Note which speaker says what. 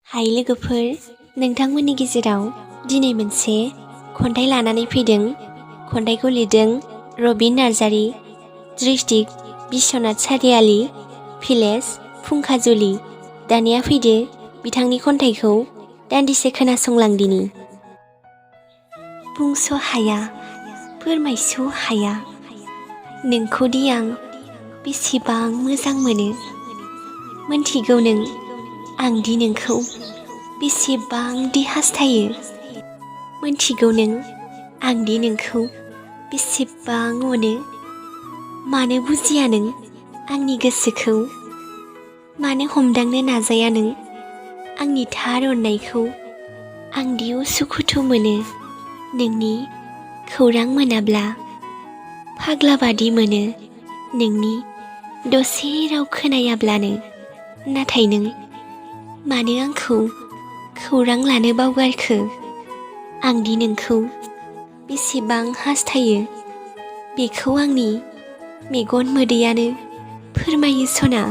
Speaker 1: हाय लोगोफोर, नोंथांमोननि गेजेराव दिनै मोनसे खन्थाइ लानानै फैदों। खन्थाइखौ लिरदों रबिन नार्जारी, डिस्ट्रिक्ट बिश्वनाथ सारियाली, भिलेज फुंखाजुलि। दानिया फैदो बिथांनि खन्थाइखौ दान्दिसे खोनासंलांदिनि। बुंस' हाया, फोरमायस' हाया, नोंखौदि आं बेसेबां मोजां मोनो। मोनथिगौ नों आंदि नोंखौ बेसेबांदि हास्थायो। मोनथिगौ नों आंदि नोंखौ बेसेबां अनो। मानो बुजिया नों आंनि गोसोखौ, मानो हमदांनो नाजाया नों आंनि थार अननायखौ। आंदि उसुखुथु मोनो नोंनि खौरां मोनाब्ला, फाग्ला बादि मोनो नोंनि दसे राव खोनायाब्लानो। नाथाय नों मानो आंखौ खौरां लानो बावगारखो? आंदि नोंखौ बेसेबां हास्थायो, बेखौ आंनि मेगन मोदैयानो फोरमायो सना।